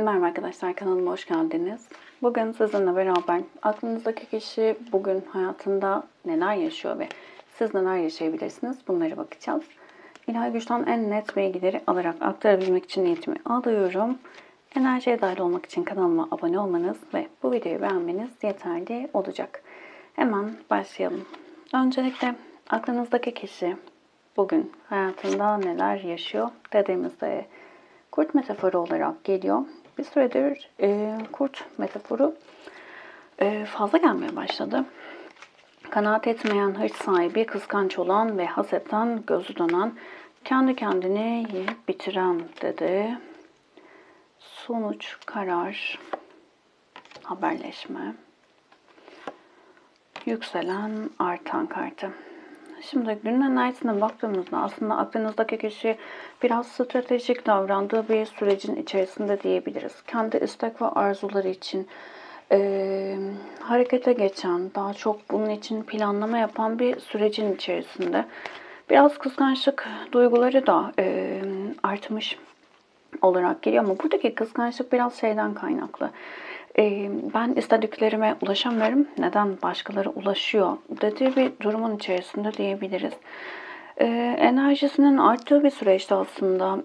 Merhaba arkadaşlar, kanalıma hoş geldiniz. Bugün sizinle beraber aklınızdaki kişi bugün hayatında neler yaşıyor ve siz neler yaşayabilirsiniz bunlara bakacağız. İlahi güçten en net bilgileri alarak aktarabilmek için niyetimi alıyorum. Enerjiye dahil olmak için kanalıma abone olmanız ve bu videoyu beğenmeniz yeterli olacak. Hemen başlayalım. Öncelikle aklınızdaki kişi bugün hayatında neler yaşıyor dediğimizde kurt metaforu olarak geliyor. Bir süredir kurt metaforu fazla gelmeye başladı. Kanaat etmeyen, hırs sahibi, kıskanç olan ve hasetten gözü dönen, kendi kendini yiyip bitiren dedi. Sonuç, karar, haberleşme, yükselen, artan kartı. Şimdi günün enerjisine baktığımızda aslında aklınızdaki kişi biraz stratejik davrandığı bir sürecin içerisinde diyebiliriz. Kendi istek ve arzuları için harekete geçen, daha çok bunun için planlama yapan bir sürecin içerisinde. Biraz kıskançlık duyguları da artmış olarak geliyor ama buradaki kıskançlık biraz şeyden kaynaklı. Ben istediklerime ulaşamıyorum, neden başkaları ulaşıyor dediği bir durumun içerisinde diyebiliriz. Enerjisinin arttığı bir süreçte aslında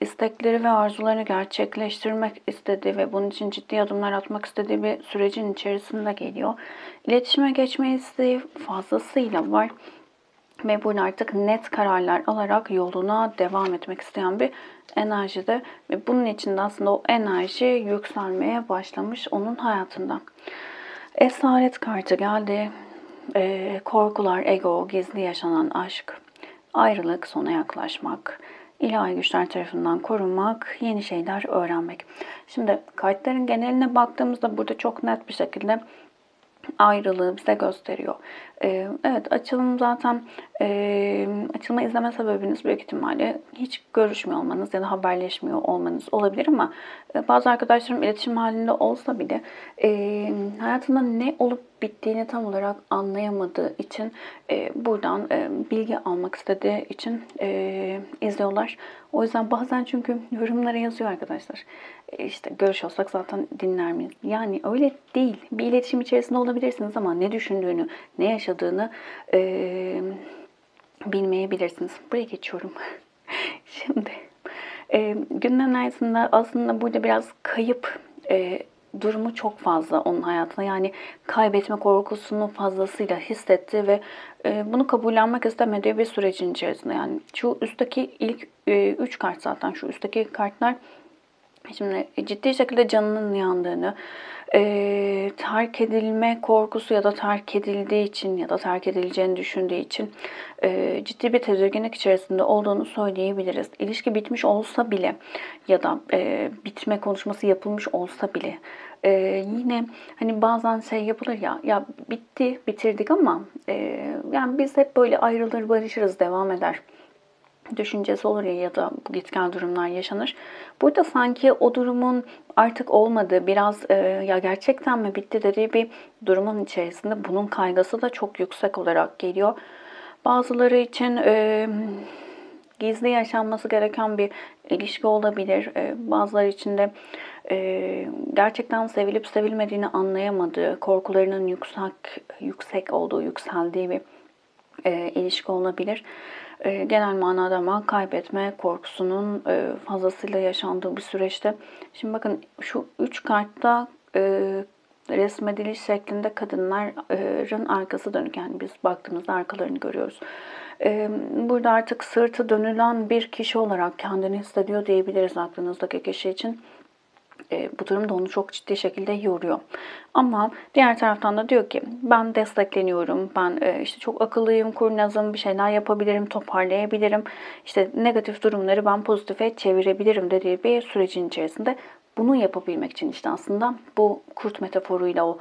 istekleri ve arzularını gerçekleştirmek istediği ve bunun için ciddi adımlar atmak istediği bir sürecin içerisinde geliyor. İletişime geçme isteği fazlasıyla var. Ve burada artık net kararlar alarak yoluna devam etmek isteyen bir enerjide ve bunun için de aslında o enerji yükselmeye başlamış onun hayatında. Esaret kartı geldi. Korkular, ego, gizli yaşanan aşk, ayrılık, sona yaklaşmak, ilahi güçler tarafından korunmak, yeni şeyler öğrenmek. Şimdi kartların geneline baktığımızda burada çok net bir şekilde ayrılığı bize gösteriyor. Evet, açılım zaten açılma izleme sebebiniz büyük ihtimalle hiç görüşmüyor olmanız ya da haberleşmiyor olmanız olabilir ama bazı arkadaşlarım iletişim halinde olsa bile hayatında ne olup bittiğini tam olarak anlayamadığı için buradan bilgi almak istediği için izliyorlar. O yüzden bazen çünkü yorumlara yazıyor arkadaşlar. İşte görüş olsak zaten dinler miyiz? Yani öyle değil. Bir iletişim içerisinde olabilirsiniz ama ne düşündüğünü, ne yaşadığını bilmeyebilirsiniz. Buraya geçiyorum. Şimdi günün enerjisinde aslında burada biraz kayıp durumu çok fazla onun hayatına. Yani kaybetme korkusunu fazlasıyla hissetti ve bunu kabullenmek istemediği bir sürecin içerisinde. Yani şu üstteki ilk 3 kart zaten şu üstteki kartlar şimdi ciddi şekilde canının yandığını, terk edilme korkusu ya da terk edildiği için ya da terk edileceğini düşündüğü için ciddi bir tedirginlik içerisinde olduğunu söyleyebiliriz. İlişki bitmiş olsa bile ya da bitme konuşması yapılmış olsa bile yine hani bazen şey yapılır ya bitti bitirdik ama yani biz hep böyle ayrılır barışırız devam eder düşüncesi olur ya da bu gitgel durumlar yaşanır. Burada sanki o durumun artık olmadığı, biraz ya gerçekten mi bitti dediği bir durumun içerisinde bunun kaygısı da çok yüksek olarak geliyor. Bazıları için gizli yaşanması gereken bir ilişki olabilir. Bazıları için de gerçekten sevilip sevilmediğini anlayamadığı, korkularının yüksek olduğu, yükseldiği bir ilişki olabilir. Genel manada ama kaybetme korkusunun fazlasıyla yaşandığı bir süreçte. Şimdi bakın şu 3 kartta resmediliş şeklinde kadınların arkası dönük. Yani biz baktığımızda arkalarını görüyoruz. Burada artık sırtı dönülen bir kişi olarak kendini hissediyor diyebiliriz aklınızdaki kişi için. Bu durum da onu çok ciddi şekilde yoruyor. Ama diğer taraftan da diyor ki ben destekleniyorum, ben işte çok akıllıyım, kurnazım, bir şeyler yapabilirim, toparlayabilirim. İşte negatif durumları ben pozitife çevirebilirim dediği bir sürecin içerisinde bunu yapabilmek için işte aslında bu kurt metaforuyla o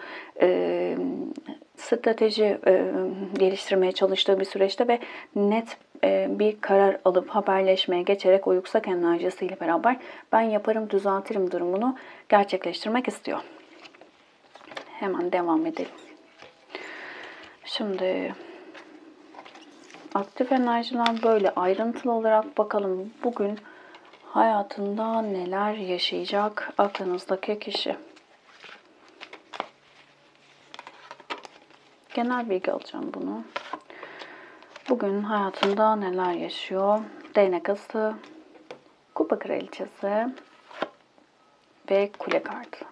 strateji geliştirmeye çalıştığı bir süreçte ve net bir karar alıp haberleşmeye geçerek o yüksek enerjisiyle beraber ben yaparım, düzeltirim durumunu gerçekleştirmek istiyor. Hemen devam edelim. Şimdi aktif enerjiler böyle ayrıntılı olarak bakalım. Bugün hayatında neler yaşayacak aklınızdaki kişi? Genel bilgi alacağım bunu. Bugün hayatında neler yaşıyor? Değnek ası, kupa kraliçesi ve kule kartı.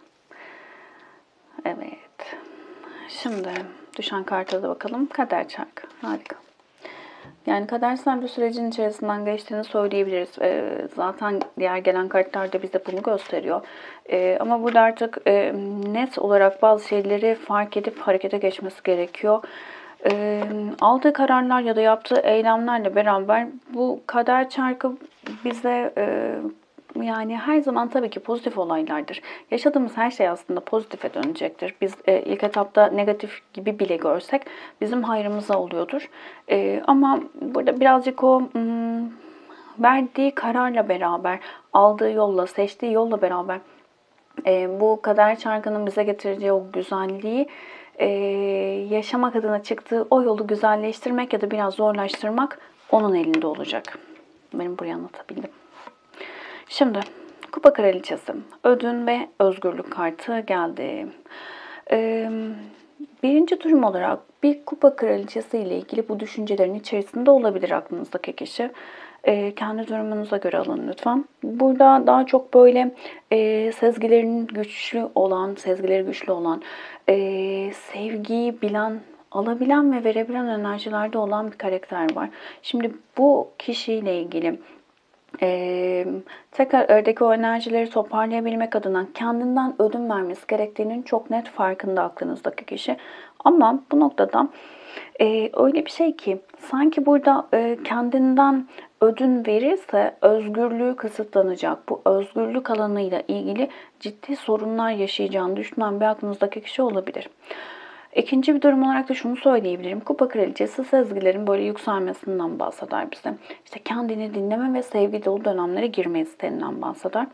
Evet. Şimdi düşen karta da bakalım. Kader çarkı. Harika. Yani kadersel bir sürecin içerisinden geçtiğini söyleyebiliriz. Zaten diğer gelen kartlar da bize bunu gösteriyor. Ama burada artık net olarak bazı şeyleri fark edip harekete geçmesi gerekiyor. Aldığı kararlar ya da yaptığı eylemlerle beraber bu kader çarkı bize yani her zaman tabii ki pozitif olaylardır. Yaşadığımız her şey aslında pozitife dönecektir. Biz ilk etapta negatif gibi bile görsek bizim hayrımıza oluyordur. Ama burada birazcık o verdiği kararla beraber, aldığı yolla, seçtiği yolla beraber bu kader çarkının bize getireceği o güzelliği yaşamak adına çıktığı o yolu güzelleştirmek ya da biraz zorlaştırmak onun elinde olacak. Benim buraya anlatabildim. Şimdi kupa kraliçesi, ödün ve özgürlük kartı geldi. Birinci durum olarak bir kupa kraliçesi ile ilgili bu düşüncelerin içerisinde olabilir aklınızdaki kişi. Kendi durumunuza göre alın lütfen. Burada daha çok böyle sezgileri güçlü olan, sevgiyi bilen, alabilen ve verebilen enerjilerde olan bir karakter var. Şimdi bu kişiyle ilgili tekrar aradaki o enerjileri toparlayabilmek adına kendinden ödün vermesi gerektiğinin çok net farkında aklınızdaki kişi. Ama bu noktada öyle bir şey ki sanki burada kendinden ödün verirse özgürlüğü kısıtlanacak. Bu özgürlük alanıyla ilgili ciddi sorunlar yaşayacağını düşünen bir aklınızdaki kişi olabilir. İkinci bir durum olarak da şunu söyleyebilirim. Kupa kraliçesi sezgilerin böyle yükselmesinden bahseder bize. İşte kendini dinleme ve sevgi dolu dönemlere girme isteğinden bahseder.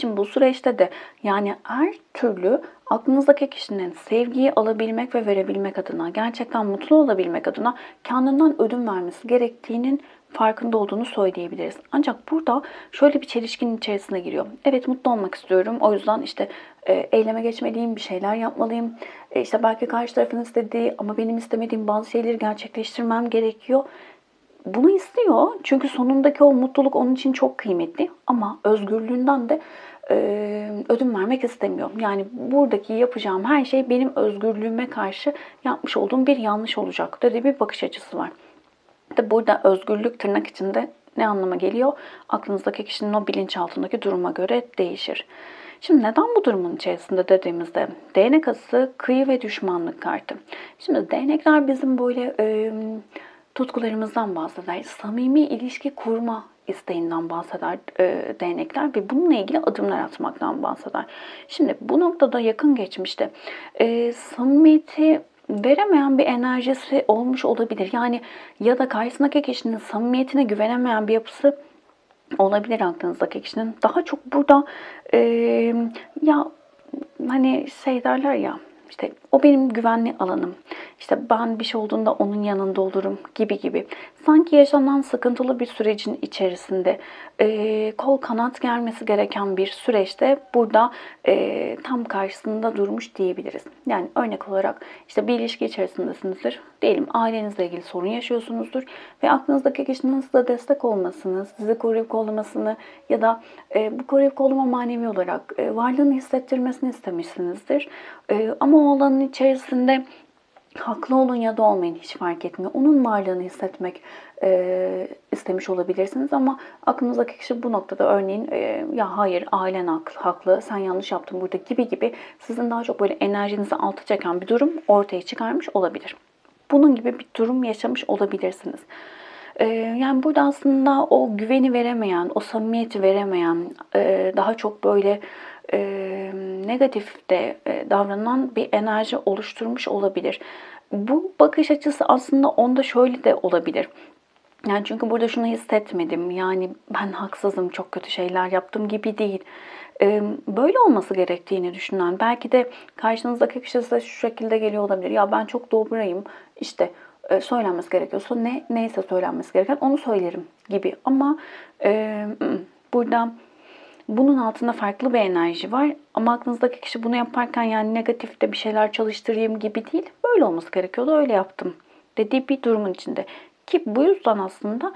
Şimdi bu süreçte de yani her türlü aklınızdaki kişinin sevgiyi alabilmek ve verebilmek adına, gerçekten mutlu olabilmek adına kendinden ödün vermesi gerektiğinin farkında olduğunu söyleyebiliriz. Ancak burada şöyle bir çelişkinin içerisine giriyor. Evet, mutlu olmak istiyorum. O yüzden işte eyleme geçmeliyim, bir şeyler yapmalıyım. İşte belki karşı tarafın istediği ama benim istemediğim bazı şeyleri gerçekleştirmem gerekiyor. Bunu istiyor çünkü sonundaki o mutluluk onun için çok kıymetli ama özgürlüğünden de ödün vermek istemiyor. Yani buradaki yapacağım her şey benim özgürlüğüme karşı yapmış olduğum bir yanlış olacak dediği bir bakış açısı var. De burada özgürlük tırnak içinde ne anlama geliyor? Aklınızdaki kişinin o bilinçaltındaki duruma göre değişir. Şimdi neden bu durumun içerisinde dediğimizde değnek ası, kıyı ve düşmanlık kartı. Şimdi değnekler bizim böyle tutkularımızdan bahseder. Samimi ilişki kurma isteğinden bahseder değnekler ve bununla ilgili adımlar atmaktan bahseder. Şimdi bu noktada yakın geçmişte samimiyeti veremeyen bir enerjisi olmuş olabilir. Yani ya da karşısındaki kişinin samimiyetine güvenemeyen bir yapısı olabilir aklınızdaki kişinin. Daha çok burada ya hani şey derler ya, işte o benim güvenli alanım. İşte ben bir şey olduğunda onun yanında olurum gibi gibi. Sanki yaşanan sıkıntılı bir sürecin içerisinde kol kanat germesi gereken bir süreçte burada tam karşısında durmuş diyebiliriz. Yani örnek olarak işte bir ilişki içerisindesinizdir. Diyelim ailenizle ilgili sorun yaşıyorsunuzdur ve aklınızdaki kişinin size destek olmasını, sizi koruyup kollamasını ya da bu koruyup kollama manevi olarak varlığını hissettirmesini istemişsinizdir. Ama o alanın içerisinde haklı olun ya da olmayın, hiç fark etmiyor. Onun varlığını hissetmek istemiş olabilirsiniz ama aklınızdaki kişi bu noktada örneğin ya hayır ailen haklı, sen yanlış yaptın burada gibi gibi sizin daha çok böyle enerjinizi altı çeken bir durum ortaya çıkarmış olabilir. Bunun gibi bir durum yaşamış olabilirsiniz. Yani burada aslında o güveni veremeyen, o samimiyeti veremeyen, daha çok böyle negatif de davranan bir enerji oluşturmuş olabilir. Bu bakış açısı aslında onda şöyle de olabilir. Yani çünkü burada şunu hissetmedim. Yani ben haksızım, çok kötü şeyler yaptım gibi değil. Böyle olması gerektiğini düşünen, belki de karşınızdaki kişi size şu şekilde geliyor olabilir. Ya ben çok dobrayım, işte söylenmesi gerekiyorsa neyse söylenmesi gereken onu söylerim gibi. Ama Burada bunun altında farklı bir enerji var ama aklınızdaki kişi bunu yaparken yani negatifte bir şeyler çalıştırayım gibi değil. Böyle olması gerekiyordu, öyle yaptım dediği bir durumun içinde. Ki bu yüzden aslında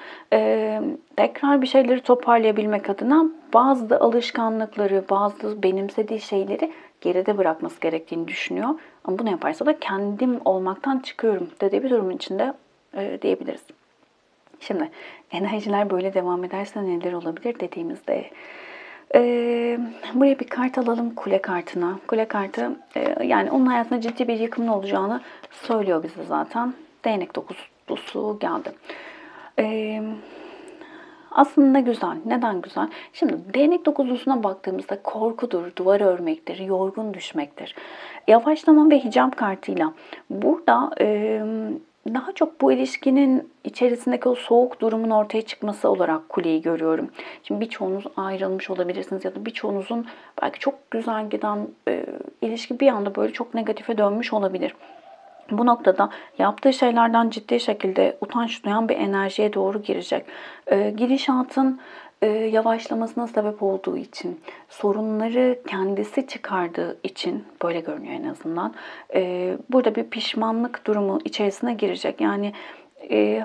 tekrar bir şeyleri toparlayabilmek adına bazı alışkanlıkları, bazı benimsediği şeyleri geride bırakması gerektiğini düşünüyor. Ama bunu yaparsa da kendim olmaktan çıkıyorum dediği bir durumun içinde diyebiliriz. Şimdi enerjiler böyle devam ederse neler olabilir dediğimizde buraya bir kart alalım, kule kartına. Kule kartı yani onun hayatında ciddi bir yıkımın olacağını söylüyor bize zaten. Değnek dokuzusu geldi. Aslında güzel. Neden güzel? Şimdi değnek dokuzlusuna baktığımızda korkudur, duvar örmektir, yorgun düşmektir. Yavaşlama ve hicap kartıyla burada daha çok bu ilişkinin içerisindeki o soğuk durumun ortaya çıkması olarak kuleyi görüyorum. Şimdi birçoğunuz ayrılmış olabilirsiniz ya da birçoğunuzun belki çok güzel giden ilişki bir anda böyle çok negatife dönmüş olabilir. Bu noktada yaptığı şeylerden ciddi şekilde utanç duyan bir enerjiye doğru girecek. Gidişatın yavaşlamasına sebep olduğu için, sorunları kendisi çıkardığı için, böyle görünüyor en azından, burada bir pişmanlık durumu içerisine girecek. Yani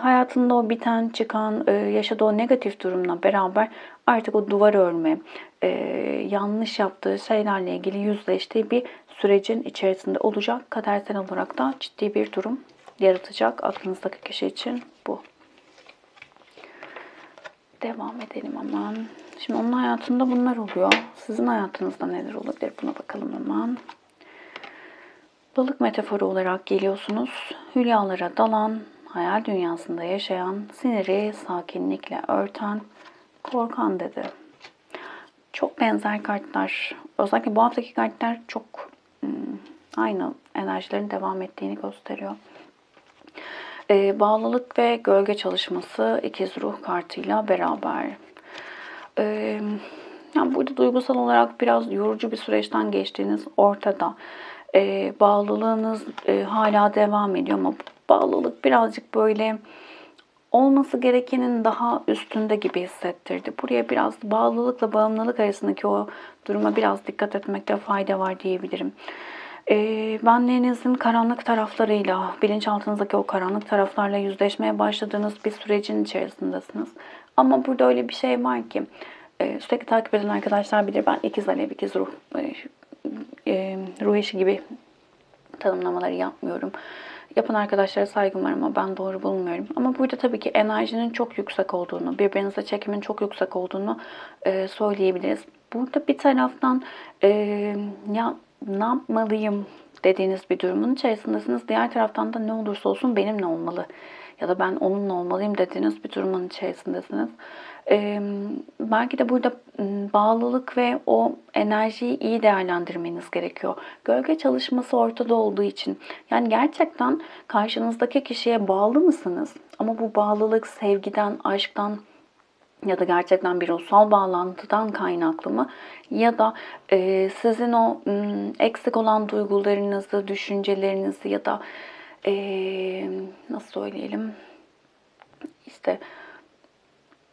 hayatında o biten, çıkan, yaşadığı o negatif durumla beraber artık o duvar örme, yanlış yaptığı şeylerle ilgili yüzleştiği bir sürecin içerisinde olacak. Kadersel olarak da ciddi bir durum yaratacak aklınızdaki kişi için bu. Devam edelim hemen. Şimdi onun hayatında bunlar oluyor. Sizin hayatınızda neler olabilir? Buna bakalım hemen. Balık metaforu olarak geliyorsunuz. Hülyalara dalan, hayal dünyasında yaşayan, siniri sakinlikle örten, korkan dedi. Çok benzer kartlar. Özellikle bu haftaki kartlar çok aynı enerjilerin devam ettiğini gösteriyor. Bağlılık ve gölge çalışması ikiz ruh kartıyla beraber. Yani burada duygusal olarak biraz yorucu bir süreçten geçtiğiniz ortada. Bağlılığınız hala devam ediyor ama bağlılık birazcık böyle olması gerekenin daha üstünde gibi hissettirdi. Buraya biraz bağlılıkla bağımlılık arasındaki o duruma biraz dikkat etmekte fayda var diyebilirim. Benliğinizin karanlık taraflarıyla, bilinçaltınızdaki o karanlık taraflarla yüzleşmeye başladığınız bir sürecin içerisindesiniz. Ama burada öyle bir şey var ki, sürekli takip eden arkadaşlar bilir, ben ikiz alev, ikiz ruh, ruh eşi gibi tanımlamaları yapmıyorum. Yapan arkadaşlara saygım var ama ben doğru bulmuyorum. Ama burada tabii ki enerjinin çok yüksek olduğunu, birbirinize çekimin çok yüksek olduğunu söyleyebiliriz. Burada bir taraftan ya ne yapmalıyım dediğiniz bir durumun içerisindesiniz. Diğer taraftan da ne olursa olsun benimle olmalı ya da ben onunla olmalıyım dediğiniz bir durumun içerisindesiniz. Belki de burada bağlılık ve o enerjiyi iyi değerlendirmeniz gerekiyor. Gölge çalışması ortada olduğu için. Yani gerçekten karşınızdaki kişiye bağlı mısınız? Ama bu bağlılık sevgiden, aşktan ya da gerçekten bir ruhsal bağlantıdan kaynaklı mı? Ya da sizin o eksik olan duygularınızı, düşüncelerinizi ya da nasıl söyleyelim? İşte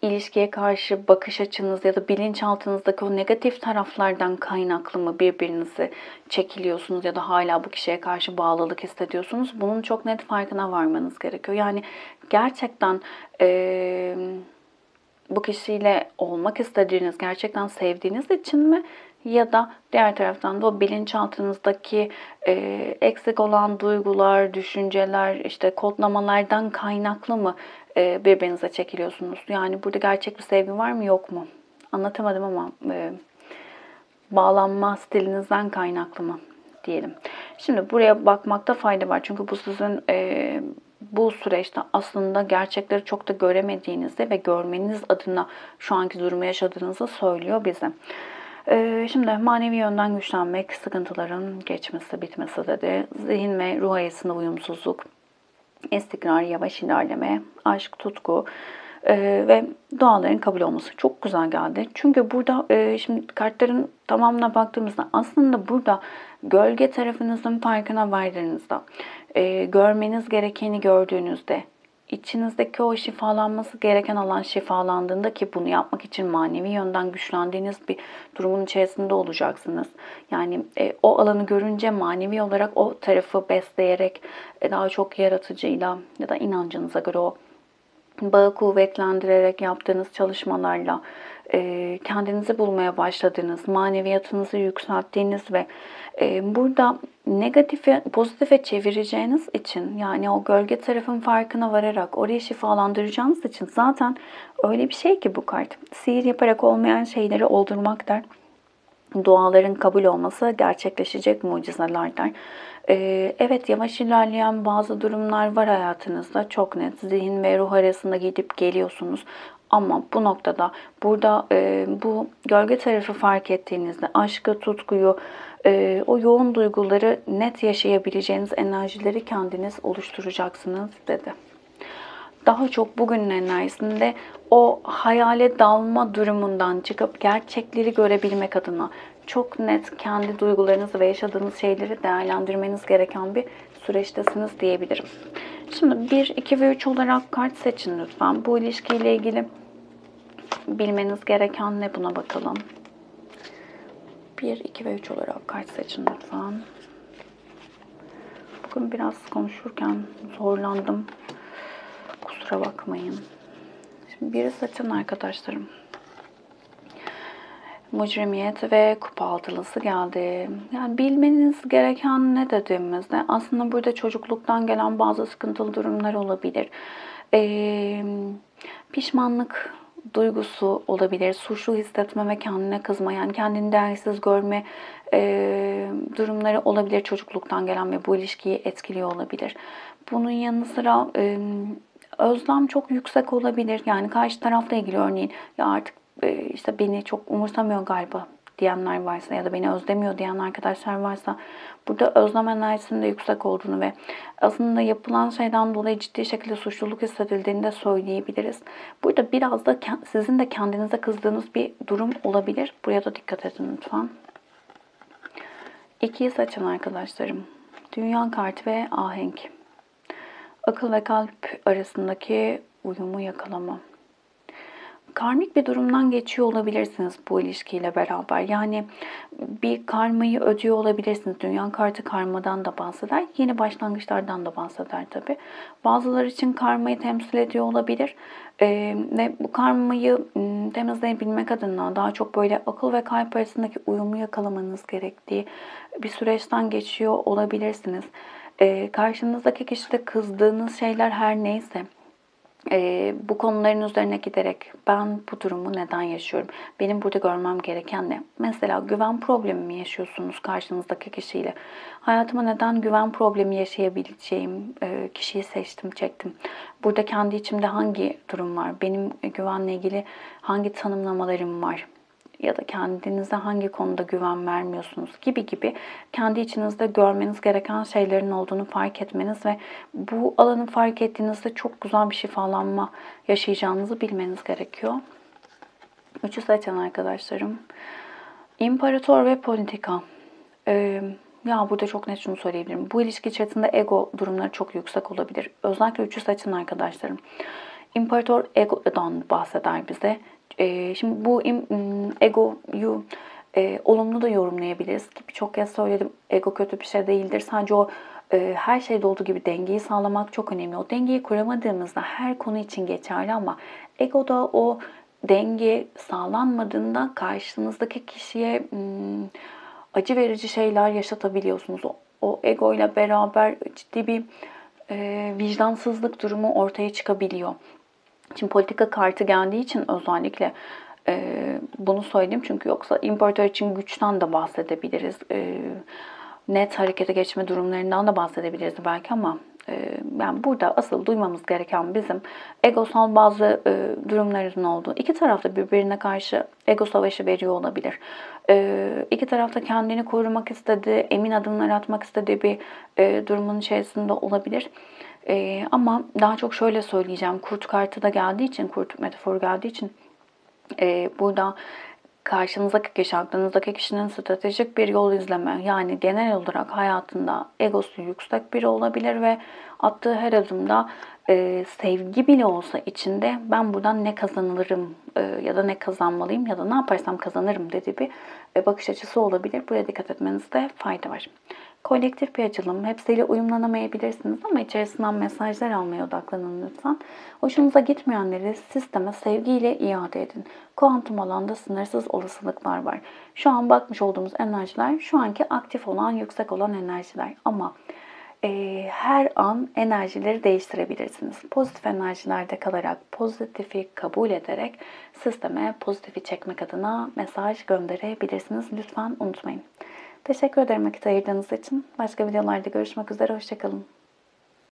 ilişkiye karşı bakış açınız ya da bilinçaltınızdaki o negatif taraflardan kaynaklı mı birbirinizi çekiliyorsunuz ya da hala bu kişiye karşı bağlılık hissediyorsunuz? Bunun çok net farkına varmanız gerekiyor. Yani gerçekten bu kişiyle olmak istediğiniz, gerçekten sevdiğiniz için mi? Ya da diğer taraftan da o bilinçaltınızdaki eksik olan duygular, düşünceler, işte kodlamalardan kaynaklı mı birbirinize çekiliyorsunuz? Yani burada gerçek bir sevgi var mı yok mu? Anlatamadım ama bağlanma stilinizden kaynaklı mı diyelim. Şimdi buraya bakmakta fayda var. Çünkü bu sizin bu süreçte aslında gerçekleri çok da göremediğinizi ve görmeniz adına şu anki durumu yaşadığınızı söylüyor bize. Şimdi manevi yönden güçlenmek, sıkıntıların geçmesi, bitmesi dedi. Zihin ve ruh arasında uyumsuzluk, istikrar, yavaş ilerleme, aşk, tutku ve duaların kabul olması çok güzel geldi. Çünkü burada şimdi kartların tamamına baktığımızda aslında burada gölge tarafınızın farkına vardığınızda, görmeniz gerekeni gördüğünüzde, içinizdeki o şifalanması gereken alan şifalandığında, ki bunu yapmak için manevi yönden güçlendiğiniz bir durumun içerisinde olacaksınız. Yani o alanı görünce manevi olarak o tarafı besleyerek daha çok yaratıcıyla ya da inancınıza göre o bağı kuvvetlendirerek yaptığınız çalışmalarla kendinizi bulmaya başladığınız, maneviyatınızı yükselttiğiniz ve burada negatifi pozitife çevireceğiniz için, yani o gölge tarafın farkına vararak orayı şifalandıracağınız için, zaten öyle bir şey ki bu kart. Sihir yaparak olmayan şeyleri oldurmak der. Duaların kabul olması gerçekleşecek mucizeler der. Evet, yavaş ilerleyen bazı durumlar var hayatınızda. Çok net. Zihin ve ruh arasında gidip geliyorsunuz. Ama bu noktada burada bu gölge tarafı fark ettiğinizde aşkı, tutkuyu, o yoğun duyguları net yaşayabileceğiniz enerjileri kendiniz oluşturacaksınız dedi. Daha çok bugünün enerjisinde o hayale dalma durumundan çıkıp gerçekleri görebilmek adına çok net kendi duygularınızı ve yaşadığınız şeyleri değerlendirmeniz gereken bir süreçtesiniz diyebilirim. Şimdi 1, 2 ve 3 olarak kart seçin lütfen. Bu ilişkiyle ilgili bilmeniz gereken ne, buna bakalım. 1, 2 ve 3 olarak kart seçin lütfen. Bugün biraz konuşurken zorlandım. Kusura bakmayın. Şimdi biri seçin arkadaşlarım. Mucrimiyet ve kupa altılısı geldi. Yani bilmeniz gereken ne dediğimizde, aslında burada çocukluktan gelen bazı sıkıntılı durumlar olabilir. Pişmanlık duygusu olabilir. Suçlu hissetme ve kendine kızma, yani kendini değersiz görme durumları olabilir çocukluktan gelen ve bu ilişkiyi etkiliyor olabilir. Bunun yanı sıra özlem çok yüksek olabilir. Yani karşı tarafla ilgili, örneğin ya artık işte beni çok umursamıyor galiba diyenler varsa ya da beni özlemiyor diyen arkadaşlar varsa, burada özlem enerjisinin de yüksek olduğunu ve aslında yapılan şeyden dolayı ciddi şekilde suçluluk hissedildiğini de söyleyebiliriz. Burada biraz da sizin de kendinize kızdığınız bir durum olabilir. Buraya da dikkat edin lütfen. 2'yi seçin arkadaşlarım. Dünya kartı ve ahenk. Akıl ve kalp arasındaki uyumu yakalama. Karmik bir durumdan geçiyor olabilirsiniz bu ilişkiyle beraber. Yani bir karmayı ödüyor olabilirsiniz. Dünya kartı karmadan da bahseder. Yeni başlangıçlardan da bahseder tabii. Bazıları için karmayı temsil ediyor olabilir. Ve bu karmayı temizleyebilmek adına daha çok böyle akıl ve kalp arasındaki uyumu yakalamanız gerektiği bir süreçten geçiyor olabilirsiniz. Karşınızdaki kişide kızdığınız şeyler her neyse, bu konuların üzerine giderek ben bu durumu neden yaşıyorum? Benim burada görmem gereken ne? Mesela güven problemi mi yaşıyorsunuz karşınızdaki kişiyle? Hayatıma neden güven problemi yaşayabileceğim kişiyi seçtim, çektim? Burada kendi içimde hangi durum var? Benim güvenle ilgili hangi tanımlamalarım var? Ya da kendinize hangi konuda güven vermiyorsunuz gibi gibi kendi içinizde görmeniz gereken şeylerin olduğunu fark etmeniz ve bu alanı fark ettiğinizde çok güzel bir şifalanma yaşayacağınızı bilmeniz gerekiyor. 3'ü seçen arkadaşlarım. İmparator ve politika. Ya burada çok net şunu söyleyebilirim. Bu ilişki içerisinde ego durumları çok yüksek olabilir. Özellikle 3'ü seçen arkadaşlarım. İmparator egodan bahseder bize. Şimdi bu egoyu olumlu da yorumlayabiliriz. Birçok kez söyledim, ego kötü bir şey değildir. Sadece o her şeyde olduğu gibi dengeyi sağlamak çok önemli. O dengeyi kuramadığımızda her konu için geçerli ama egoda o denge sağlanmadığında karşınızdaki kişiye acı verici şeyler yaşatabiliyorsunuz. O ego ile beraber ciddi bir vicdansızlık durumu ortaya çıkabiliyor. Şimdi politika kartı geldiği için özellikle bunu söyledim, çünkü yoksa imparator için güçten de bahsedebiliriz. Net harekete geçme durumlarından da bahsedebiliriz belki ama yani burada asıl duymamız gereken bizim egosal bazı durumların olduğu. İki tarafta birbirine karşı ego savaşı veriyor olabilir. İki tarafta kendini korumak istediği, emin adımlar atmak istediği bir durumun içerisinde olabilir. Ama daha çok şöyle söyleyeceğim. Kurt kartı da geldiği için, kurt metaforu geldiği için burada karşınızdaki kişi, aklınızdaki kişinin stratejik bir yol izleme, yani genel olarak hayatında egosu yüksek biri olabilir ve attığı her adımda sevgi bile olsa içinde ben buradan ne kazanırım ya da ne kazanmalıyım ya da ne yaparsam kazanırım dediği bir bakış açısı olabilir. Buraya dikkat etmenizde fayda var. Kolektif bir açılım. Hepsiyle uyumlanamayabilirsiniz ama içerisinden mesajlar almaya odaklanın lütfen. Hoşunuza gitmeyenleri sisteme sevgiyle iade edin. Kuantum alanda sınırsız olasılıklar var. Şu an bakmış olduğumuz enerjiler şu anki aktif olan, yüksek olan enerjiler. Ama her an enerjileri değiştirebilirsiniz. Pozitif enerjilerde kalarak, pozitifi kabul ederek sisteme pozitifi çekmek adına mesaj gönderebilirsiniz. Lütfen unutmayın. Teşekkür ederim vakit ayırdığınız için. Başka videolarda görüşmek üzere. Hoşçakalın.